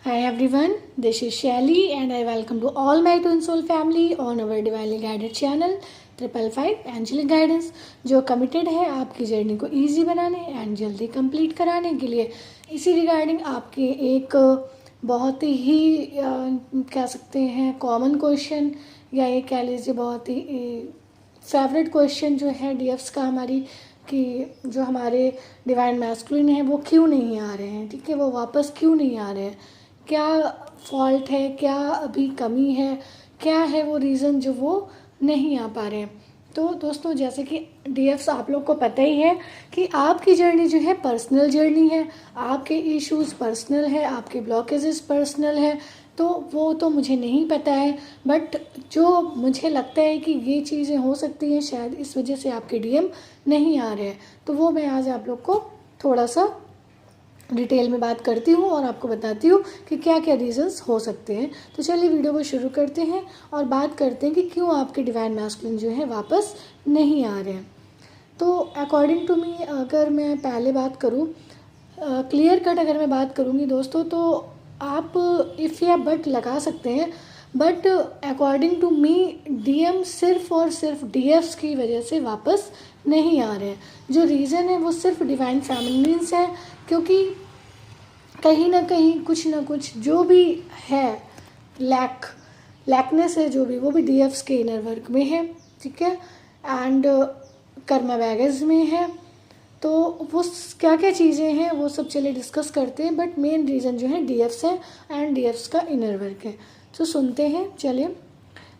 Hi everyone, this is Shelly and I welcome to all my Twin Soul family on our divinely guided channel 555 Angelic Guidance, जो committed है आपकी journey को easy बनाने and जल्दी complete कराने के लिए। इसी रिगार्डिंग आपके एक बहुत ही कह सकते हैं कॉमन क्वेश्चन या ये कह लीजिए बहुत ही फेवरेट क्वेश्चन जो है डीएफ्स का हमारी, कि जो हमारे डिवाइन मैस्कुलिन है वो क्यों नहीं आ रहे हैं, ठीक है, वो वापस क्यों नहीं आ रहे हैं, क्या फॉल्ट है, क्या अभी कमी है, क्या है वो रीज़न जो वो नहीं आ पा रहे हैं। तो दोस्तों जैसे कि डीएफ्स आप लोग को पता ही है कि आपकी जर्नी जो है पर्सनल जर्नी है, आपके इश्यूज पर्सनल है, आपके ब्लॉकेजेस पर्सनल है, तो वो तो मुझे नहीं पता है, बट जो मुझे लगता है कि ये चीज़ें हो सकती हैं शायद इस वजह से आपके डीएम नहीं आ रहे हैं, तो वो मैं आज आप लोग को थोड़ा सा डिटेल में बात करती हूँ और आपको बताती हूँ कि क्या क्या रीज़न्स हो सकते हैं। तो चलिए वीडियो को शुरू करते हैं और बात करते हैं कि क्यों आपके डिवाइन मैस्कुलिन जो है वापस नहीं आ रहे हैं। तो अकॉर्डिंग टू मी अगर मैं पहले बात करूँ, क्लियर कट अगर मैं बात करूँगी दोस्तों, तो आप इफ़ या बट लगा सकते हैं, but according to me DM सिर्फ और सिर्फ डीएफ्स की वजह से वापस नहीं आ रहे हैं। जो रीज़न है वो सिर्फ डिवाइन फेमिनिन्स है, क्योंकि कहीं ना कहीं कुछ ना कुछ जो भी है लैकनेस है जो भी, वो भी डीएफ्स के इनर वर्क में है, ठीक है, एंड कर्मा बैगेज में है। तो वो क्या क्या चीज़ें हैं वो सब चलिए डिस्कस करते हैं, बट मेन रीज़न जो है डीएफ्स है एंड डीएफ्स का इनर वर्क है। तो सुनते हैं चलिए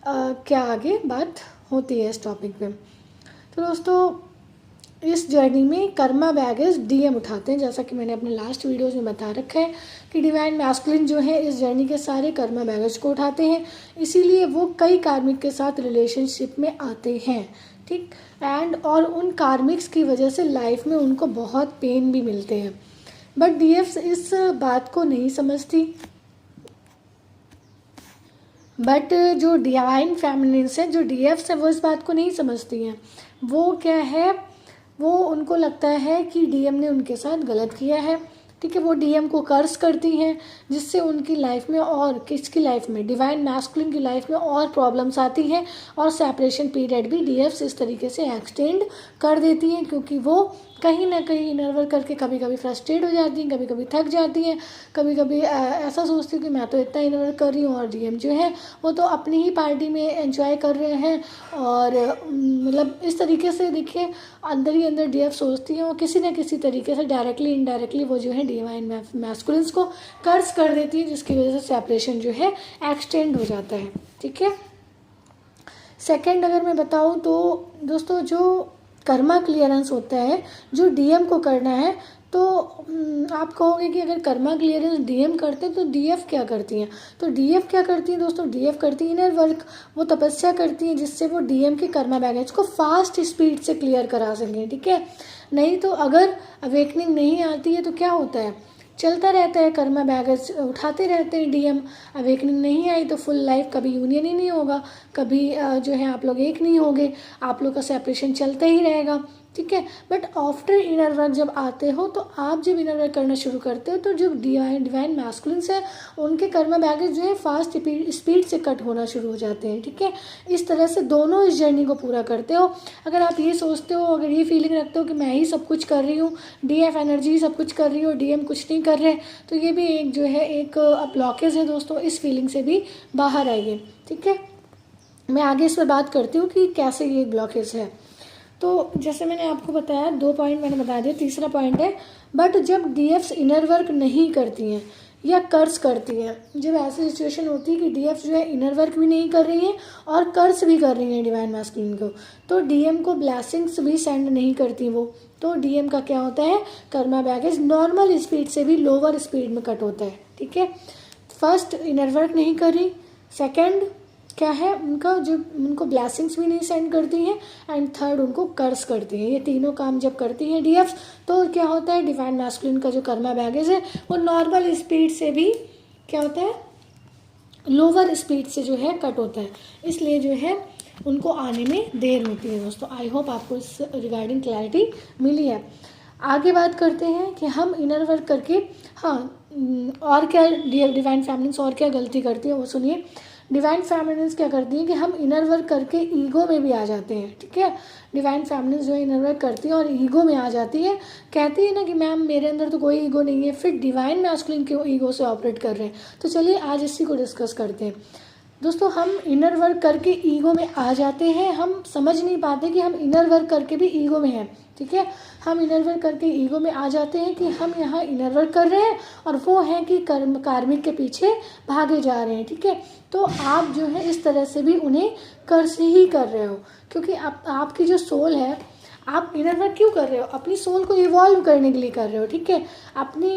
क्या आगे बात होती है इस टॉपिक पे। तो दोस्तों इस जर्नी में कर्मा बैगेज डीएम उठाते हैं, जैसा कि मैंने अपने लास्ट वीडियोस में बता रखा है कि डिवाइन मैस्कुलिन जो है इस जर्नी के सारे कर्मा बैगेज को उठाते हैं, इसीलिए वो कई कार्मिक के साथ रिलेशनशिप में आते हैं, ठीक, एंड और उन कार्मिक्स की वजह से लाइफ में उनको बहुत पेन भी मिलते हैं, बट डीएफ्स इस बात को नहीं समझती। बट जो डिवाइन फेमिनिन्स है, जो डीएफ्स है, वो इस बात को नहीं समझती हैं। वो क्या है, वो उनको लगता है कि डीएम ने उनके साथ गलत किया है, ठीक है, वो डीएम को कर्स करती हैं, जिससे उनकी लाइफ में और किसकी लाइफ में, डिवाइन मैस्कुलिन की लाइफ में और प्रॉब्लम्स आती हैं, और सेपरेशन पीरियड भी डीएफ्स इस तरीके से एक्सटेंड कर देती हैं, क्योंकि वो कहीं ना कहीं इनर वर्क करके कभी कभी फ्रस्ट्रेट हो जाती हैं, कभी कभी थक जाती हैं, कभी कभी ऐसा सोचती हूँ कि मैं तो इतना इनर वर्क कर रही हूँ और डीएम जो है वो तो अपनी ही पार्टी में एंजॉय कर रहे हैं, और मतलब इस तरीके से देखिए अंदर ही अंदर डीएफ सोचती हैं, और किसी न किसी तरीके से डायरेक्टली इनडायरेक्टली वो जो है डिवाइन मैस्कुलिन्स को कर्स कर देती है, जिसकी वजह से सेपरेशन जो है एक्सटेंड हो जाता है, ठीक है। सेकंड अगर मैं बताऊं तो दोस्तों जो कर्मा क्लियरेंस होता है जो डीएम को करना है, तो आप कहोगे कि अगर कर्मा क्लियरेंस डीएम करते हैं तो डीएफ क्या करती हैं। तो डीएफ क्या करती हैं दोस्तों, डीएफ करती है इनर वर्क, वो तपस्या करती हैं जिससे वो डीएम के कर्मा बैगेज को फास्ट स्पीड से क्लियर करा सकें, ठीक है। नहीं तो अगर अवेकनिंग नहीं आती है तो क्या होता है, चलता रहता है, कर्मा बैगेज उठाते रहते हैं डीएम, अवेकनिंग नहीं आई तो फुल लाइफ कभी यूनियन ही नहीं होगा, कभी जो है आप लोग एक नहीं होगे, आप लोग का सेपरेशन चलता ही रहेगा, ठीक है। बट आफ्टर इनर वर्क जब आते हो, तो आप जब इनर वर्क करना शुरू करते हो, तो जो डिवाइन मैस्कुलिन्स है उनके कर्मा बैगेज जो है फास्ट स्पीड से कट होना शुरू हो जाते हैं, ठीक है। इस तरह से दोनों इस जर्नी को पूरा करते हो। अगर आप ये सोचते हो, अगर ये फीलिंग रखते हो कि मैं ही सब कुछ कर रही हूँ, डीएफ एनर्जी सब कुछ कर रही हो, डीएम कुछ नहीं कर रहे, तो ये भी एक जो है एक ब्लॉकेज है दोस्तों, इस फीलिंग से भी बाहर आइए, ठीक है। मैं आगे इस पर बात करती हूँ कि कैसे ये ब्लॉकेज है। तो जैसे मैंने आपको बताया, 2 पॉइंट मैंने बता दिया, तीसरा पॉइंट है, बट जब डीएफ्स इनर वर्क नहीं करती हैं या कर्स करती हैं, जब ऐसी सिचुएशन होती है कि डीएफ जो है इनर वर्क भी नहीं कर रही हैं और कर्स भी कर रही हैं डिवाइन मैस्कुलिन को, तो डीएम को ब्लेसिंग्स भी सेंड नहीं करती वो, तो डीएम का क्या होता है, कर्मा बैगेज नॉर्मल स्पीड से भी लोअर स्पीड में कट होता है, ठीक है। फर्स्ट इनर वर्क नहीं कर रही, सेकेंड क्या है उनका, जो उनको ब्लेसिंग्स भी नहीं सेंड करती हैं, एंड थर्ड उनको कर्स करती हैं। ये तीनों काम जब करती हैं डीएफ, तो क्या होता है, डिवाइन मैस्कुलिन का जो कर्मा बैगेज है वो नॉर्मल स्पीड से भी क्या होता है, लोअर स्पीड से जो है कट होता है, इसलिए जो है उनको आने में देर होती है दोस्तों। आई होप आपको इस रिगार्डिंग क्लैरिटी मिली है। आगे बात करते हैं कि हम इनर वर्क करके, हाँ और क्या डिवाइन फेमिनिन्स और क्या गलती करती है वो सुनिए। डिवाइन फेमिनिन्स क्या करती है कि हम इनर वर्क करके ईगो में भी आ जाते हैं, ठीक है। डिवाइन फेमिनिन्स जो है इनर वर्क करती है और ईगो में आ जाती है, कहती है ना कि मैम मेरे अंदर तो कोई ईगो नहीं है, फिर डिवाइन मैस्कुलिन क्यों ईगो से ऑपरेट कर रहे हैं। तो चलिए आज इसी को डिस्कस करते हैं दोस्तों। हम इनर वर्क करके ईगो में आ जाते हैं, हम समझ नहीं पाते कि हम इनर वर्क करके भी ईगो में हैं, ठीक है। हम इनर वर्क करके ईगो में आ जाते हैं कि हम यहाँ इनर वर्क कर रहे हैं और वो हैं कि कार्मिक के पीछे भागे जा रहे हैं, ठीक है। तो आप जो है इस तरह से भी उन्हें कर से ही कर रहे हो, क्योंकि आपकी जो सोल है, आप इनर वर्क क्यों कर रहे हो, अपनी सोल को इवॉल्व करने के लिए कर रहे हो, ठीक है। अपनी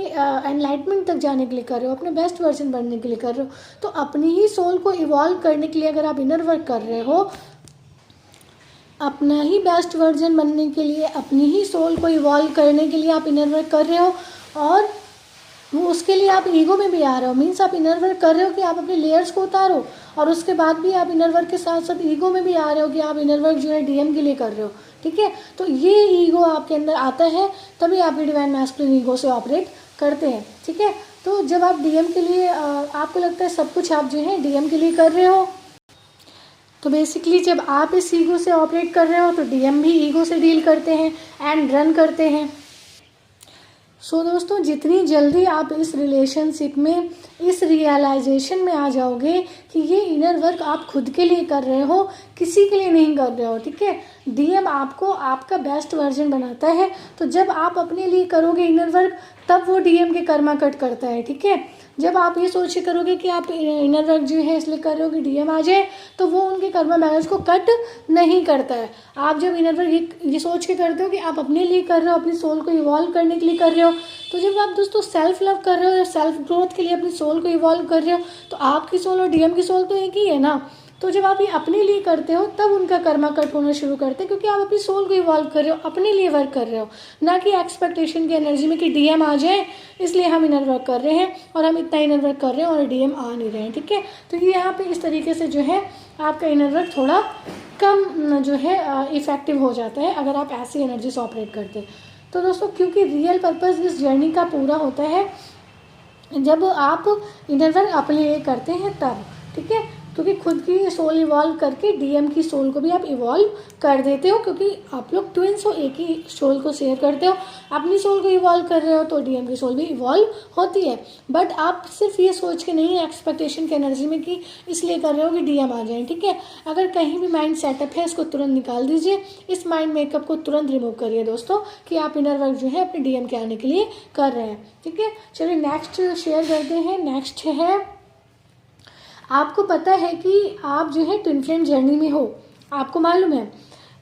एनलाइटमेंट तक जाने के लिए कर रहे हो, अपने बेस्ट वर्जन बनने के लिए कर रहे हो। तो अपनी ही सोल को इवॉल्व करने के लिए अगर आप इनर वर्क कर रहे हो, अपना ही बेस्ट वर्जन बनने के लिए, अपनी ही सोल को इवॉल्व करने के लिए आप इनर वर्क कर रहे हो, और वो उसके लिए आप ईगो में भी आ रहे हो। मीन्स आप इनर वर्क कर रहे हो कि आप अपने लेयर्स को उतारो, और उसके बाद भी आप इनर वर्क के साथ साथ ईगो में भी आ रहे हो कि आप इनर वर्क जो है डीएम के लिए कर रहे हो, ठीक है। तो ये ईगो आपके अंदर आता है, तभी आप ये डिवाइन मैस्कुलिन ईगो से ऑपरेट करते हैं, ठीक है। तो जब आप डीएम के लिए आपको लगता है सब कुछ आप जो है डीएम के लिए कर रहे हो, तो बेसिकली जब आप इस ईगो से ऑपरेट कर रहे हो तो डीएम भी ईगो से डील करते हैं एंड रन करते हैं। सो दोस्तों, जितनी जल्दी आप इस रिलेशनशिप में, इस रियलाइजेशन में आ जाओगे कि ये इनर वर्क आप खुद के लिए कर रहे हो, किसी के लिए नहीं कर रहे हो, ठीक है। डीएम आपको आपका बेस्ट वर्जन बनाता है, तो जब आप अपने लिए करोगे इनर वर्क, तब वो डीएम के कर्मा कट करता है, ठीक है। जब आप ये सोच के करोगे कि आप इनर वर्क जो है इसलिए कर रहे हो कि डीएम आ जाए, तो वो उनके कर्मा बैलेंस को कट नहीं करता है। आप जब इनर वर्क ये सोच के करते हो कि आप अपने लिए कर रहे हो, अपनी सोल को इवॉल्व करने के लिए कर रहे हो, तो जब आप दोस्तों सेल्फ लव कर रहे हो या सेल्फ ग्रोथ के लिए अपनी सोल को इवॉल्व कर रहे हो, तो आपकी सोल और डीएम की सोल तो एक ही है ना। तो जब आप ये अपने लिए करते हो, तब उनका कर्मा कट होना शुरू करते हैं, क्योंकि आप अपनी सोल को इवॉल्व कर रहे हो, अपने लिए वर्क कर रहे हो, ना कि एक्सपेक्टेशन की एनर्जी में कि डीएम आ जाए इसलिए हम इनर वर्क कर रहे हैं, और हम इतना इनर वर्क कर रहे हैं और डीएम आ नहीं रहे हैं, ठीक है। तो ये यहाँ पे इस तरीके से जो है आपका इनर वर्क थोड़ा कम जो है इफेक्टिव हो जाता है, अगर आप ऐसी एनर्जी से ऑपरेट करते हैं। तो दोस्तों, क्योंकि रियल पर्पस इस जर्नी का पूरा होता है जब आप इनर वर्क अपने लिए करते हैं तब, ठीक है। क्योंकि खुद की सोल इवॉल्व करके डीएम की सोल को भी आप इवॉल्व कर देते हो, क्योंकि आप लोग ट्विन्स हो, एक ही सोल को शेयर करते हो। अपनी सोल को इवॉल्व कर रहे हो तो डीएम की सोल भी इवॉल्व होती है, बट आप सिर्फ ये सोच के नहीं, एक्सपेक्टेशन की एनर्जी में कि इसलिए कर रहे हो कि डीएम आ जाए, ठीक है। अगर कहीं भी माइंड सेटअप है, इसको तुरंत निकाल दीजिए, इस माइंड मेकअप को तुरंत रिमूव करिए दोस्तों, कि आप इनर वर्क जो है अपने डीएम के आने के लिए कर रहे हैं, ठीक है। चलिए नेक्स्ट शेयर करते हैं। नेक्स्ट है, आपको पता है कि आप जो है ट्विन फ्लेम जर्नी में हो, आपको मालूम है,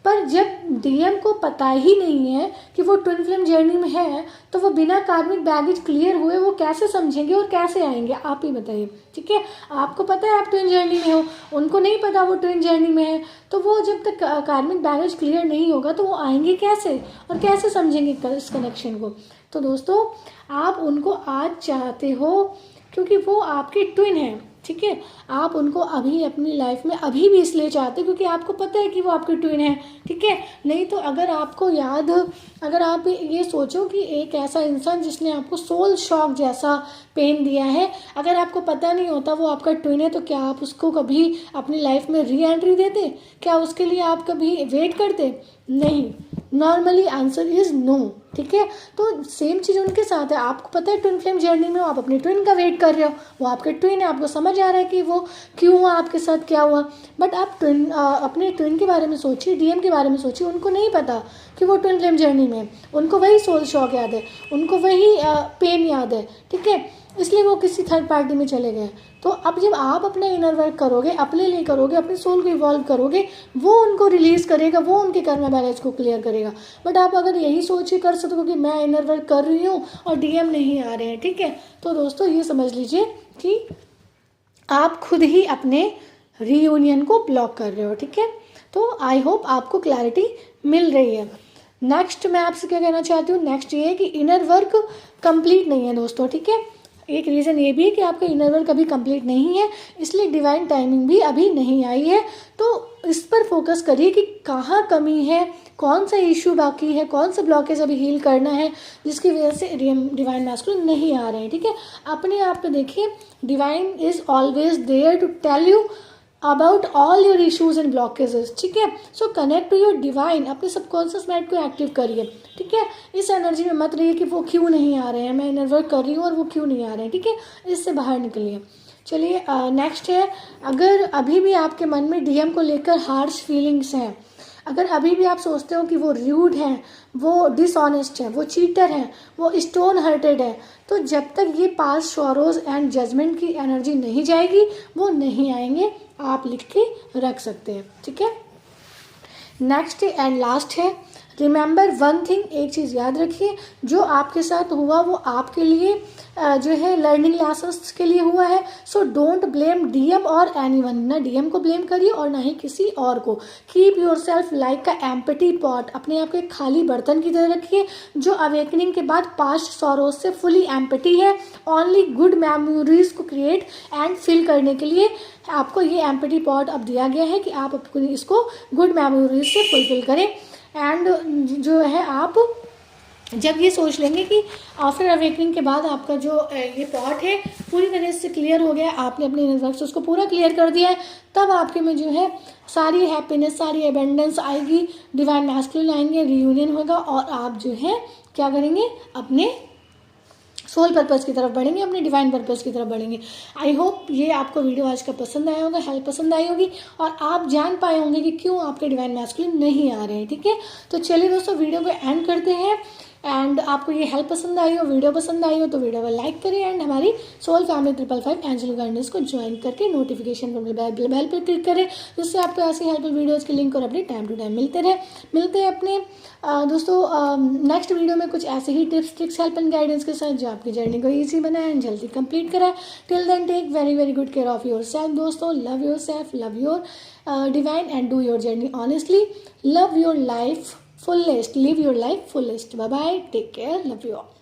पर जब डीएम को पता ही नहीं है कि वो ट्विन फ्लेम जर्नी में है, तो वो बिना कार्मिक बैगेज क्लियर हुए वो कैसे समझेंगे और कैसे आएंगे, आप ही बताइए, ठीक है। आपको पता है आप ट्विन जर्नी में हो, उनको नहीं पता वो ट्विन जर्नी में है, तो वो जब तक कार्मिक बैगेज क्लियर नहीं होगा तो वो आएंगे कैसे और कैसे समझेंगे इस कनेक्शन को। तो दोस्तों, आप उनको आज चाहते हो क्योंकि वो आपके ट्विन है, ठीक है। आप उनको अभी अपनी लाइफ में अभी भी इसलिए चाहते क्योंकि आपको पता है कि वो आपके ट्विन है, ठीक है। नहीं तो अगर आपको अगर आप ये सोचो कि एक ऐसा इंसान जिसने आपको सोल शॉक जैसा पेन दिया है, अगर आपको पता नहीं होता वो आपका ट्विन है, तो क्या आप उसको कभी अपनी लाइफ में री एंट्री देते? क्या उसके लिए आप कभी वेट करते? नहीं, नॉर्मली आंसर इज नो, ठीक है। तो सेम चीज़ उनके साथ है। आपको पता है ट्विन फ्लेम जर्नी में आप अपने ट्विन का वेट कर रहे हो, वो आपके ट्विन है, आपको समझ आ रहा है कि वो क्यों हुआ, आपके साथ क्या हुआ, बट आप अपने ट्विन के बारे में सोचिए, डीएम के बारे में सोचिए, उनको नहीं पता कि वो ट्विन फ्लेम जर्नी में है, उनको वही सोल शॉक याद है, उनको वही पेन याद है, ठीक है, इसलिए वो किसी थर्ड पार्टी में चले गए। तो अब जब आप अपना इनर वर्क करोगे, अपने लिए करोगे, अपनी सोल को इवॉल्व करोगे, वो उनको रिलीज़ करेगा, वो उनके कर्मा बैलेंस को क्लियर करेगा। बट आप अगर यही सोच के कर सकते हो कि मैं इनर वर्क कर रही हूँ और डीएम नहीं आ रहे हैं, ठीक है, तो दोस्तों ये समझ लीजिए कि आप खुद ही अपने रीयूनियन को ब्लॉक कर रहे हो, ठीक है। तो आई होप आपको क्लैरिटी मिल रही है। नेक्स्ट मैं आपसे क्या कहना चाहती हूँ, नेक्स्ट ये है कि इनर वर्क कंप्लीट नहीं है दोस्तों, ठीक है। एक रीज़न ये भी है कि आपका इनर वर्क अभी कंप्लीट नहीं है, इसलिए डिवाइन टाइमिंग भी अभी नहीं आई है। तो इस पर फोकस करिए कि कहाँ कमी है, कौन सा इशू बाकी है, कौन सा ब्लॉकेज अभी हील करना है जिसकी वजह से डिवाइन मैस्कुलिन नहीं आ रहे हैं। ठीक है, अपने आप पे देखिए, divine is always there to tell you about all your issues and blockages. ठीक है, so connect to your divine, अपने सबकॉन्शियस माइंड को एक्टिव करिए। ठीक है, इस एनर्जी में मत रहिए कि वो क्यों नहीं आ रहे हैं, मैं इनर वर्क कर रही हूँ और वो क्यों नहीं आ रहे हैं। ठीक है, इससे बाहर निकलिए। चलिए नेक्स्ट है, अगर अभी भी आपके मन में डीएम को लेकर हार्श फीलिंग्स हैं, अगर अभी भी आप सोचते हो कि वो र्यूड हैं, वो डिसऑनेस्ट है, वो चीटर हैं, वो स्टोन हर्टेड है, तो जब तक ये पास्ट सॉरोज एंड जजमेंट की एनर्जी नहीं जाएगी वो नहीं आएंगे। आप लिख के रख सकते हैं। ठीक है, नेक्स्ट एंड लास्ट है, रिमेंबर वन थिंग, एक चीज़ याद रखिए, जो आपके साथ हुआ वो आपके लिए जो है लर्निंग लेसन्स के लिए हुआ है। सो डोंट ब्लेम डीएम और एनीवन, ना डीएम को ब्लेम करिए और ना ही किसी और को। Keep your self like a empty pot, अपने आप को एक खाली बर्तन की तरह रखिए जो अवेकनिंग के बाद पास्ट सॉरोज से फुली एम्प्टी है। ओनली गुड मेमोरीज को क्रिएट एंड फिल करने के लिए आपको ये एम्प्टी पॉट अब दिया गया है कि आप इसको गुड मेमोरीज से फुलफिल करें। एंड जो है, आप जब ये सोच लेंगे कि आफ्टर अवेकनिंग के बाद आपका जो ये पॉट है पूरी तरह से क्लियर हो गया, आपने अपने इनर वर्क से उसको पूरा क्लियर कर दिया है, तब आपके में जो है सारी हैप्पीनेस, सारी एबेंडेंस आएगी, डिवाइन मैस्कुलिन आएंगे, रियूनियन होगा और आप जो है क्या करेंगे, अपने सोल पर्पस की तरफ बढ़ेंगे, अपने डिवाइन पर्पस की तरफ बढ़ेंगे। आई होप ये आपको वीडियो आज का पसंद आया होगा, हेल्प पसंद आई होगी और आप जान पाए होंगे कि क्यों आपके डिवाइन मैस्कुलिन नहीं आ रहे हैं। ठीक है, तो चलिए दोस्तों वीडियो को एंड करते हैं। एंड आपको ये हेल्प पसंद आई हो, वीडियो पसंद आई हो तो वीडियो को लाइक करें एंड हमारी सोल फैमिली 555 एंजल गाइडेंस को ज्वाइन करके नोटिफिकेशन बेल पर क्लिक करें, जिससे आपको ऐसी हेल्पफुल वीडियोज़ के लिंक और अपडेट टाइम टू टाइम मिलते हैं अपने दोस्तों नेक्स्ट वीडियो में कुछ ऐसे ही tips, tricks, help and guidance के साथ जो आपकी जर्नी को ईजी बनाए एंड जल्दी कंप्लीट कराए। Till then take very very good care of yourself दोस्तों, love yourself, love your divine and do your journey honestly, love your life fullest, live your life fullest. Bye bye, take care, love you all.